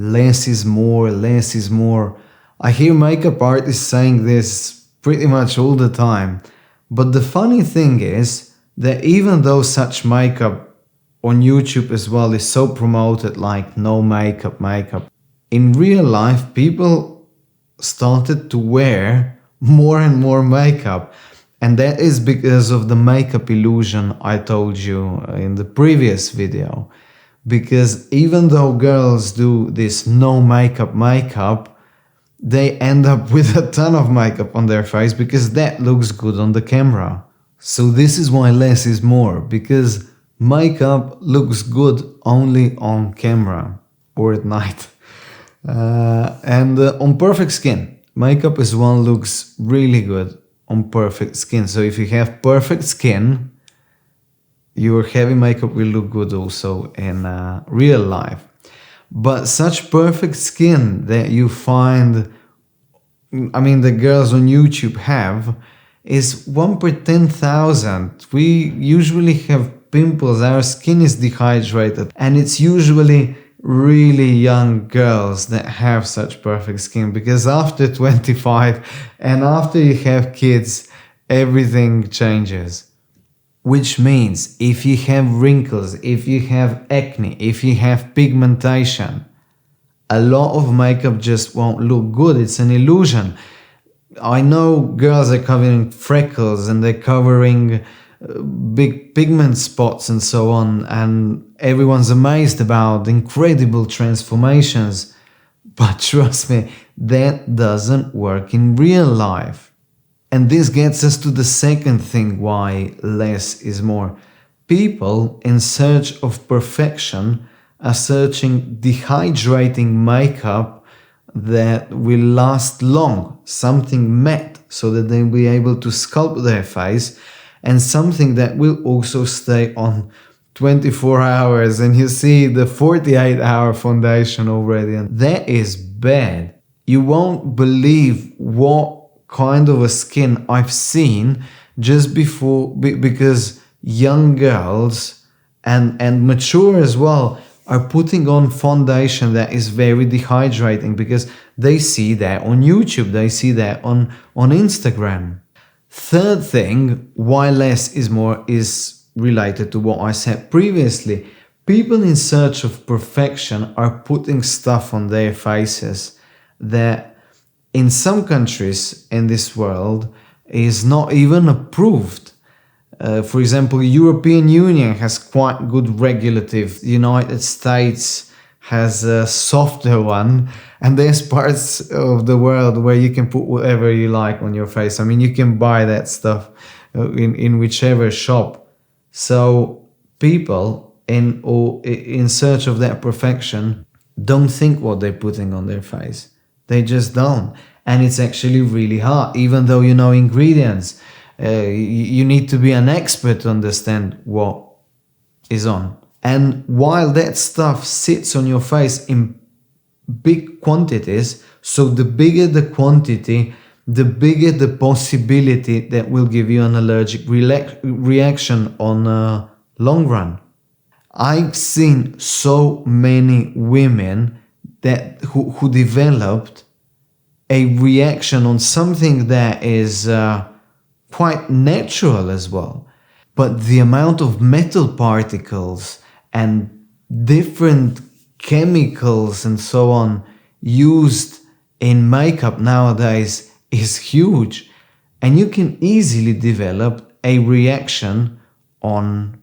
less is more, less is more. I hear makeup artists saying this pretty much all the time. But the funny thing is that even though such makeup on YouTube as well is so promoted, like no makeup, in real life people started to wear more and more makeup. And that is because of the makeup illusion I told you in the previous video. Because even though girls do this no makeup, they end up with a ton of makeup on their face because that looks good on the camera. So this is why less is more, because makeup looks good only on camera or at night. And on perfect skin, makeup as well looks really good on perfect skin. So if you have perfect skin, your heavy makeup will look good also in real life. But such perfect skin that you find, the girls on YouTube have, is 1 per 10,000. We usually have pimples, our skin is dehydrated, and it's usually really young girls that have such perfect skin, because after 25 and after you have kids, everything changes. Which means if you have wrinkles, if you have acne, if you have pigmentation, a lot of makeup just won't look good. It's an illusion. I know girls are covering freckles and they're covering big pigment spots and so on, and everyone's amazed about incredible transformations. But trust me, that doesn't work in real life. And this gets us to the second thing why less is more. People in search of perfection are searching dehydrating makeup that will last long, something matte so that they'll be able to sculpt their face, and something that will also stay on 24 hours, and you see the 48-hour foundation already, and that is bad. You won't believe what kind of a skin I've seen just before, because young girls and mature as well are putting on foundation that is very dehydrating, because they see that on YouTube, they see that on Instagram. Third thing why less is more is related to what I said previously. People in search of perfection are putting stuff on their faces that in some countries in this world is not even approved. For example, European Union has quite good regulative. The United States has a softer one, and there's parts of the world where you can put whatever you like on your face. You can buy that stuff in whichever shop. So people in search of that perfection don't think what they're putting on their face. They just don't. And it's actually really hard. Even though you know ingredients, you need to be an expert to understand what is on. And while that stuff sits on your face in big quantities, so the bigger the quantity, the bigger the possibility that will give you an allergic reaction on a long run. I've seen so many women who developed a reaction on something that is quite natural as well. But the amount of metal particles and different chemicals and so on used in makeup nowadays is huge. And you can easily develop a reaction on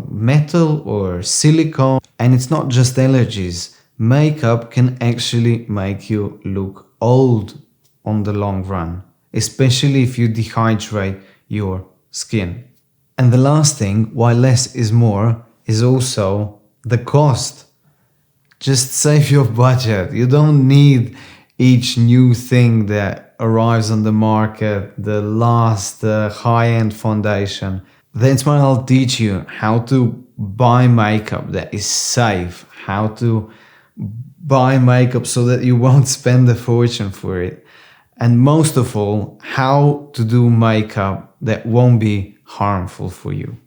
metal or silicone. And it's not just allergies. Makeup can actually make you look old on the long run, especially if you dehydrate your skin. And the last thing, why less is more, is also the cost. Just save your budget. You don't need each new thing that arrives on the market, the last high-end foundation. That's why I'll teach you how to buy makeup that is safe, how to buy makeup so that you won't spend a fortune for it. And most of all, how to do makeup that won't be harmful for you.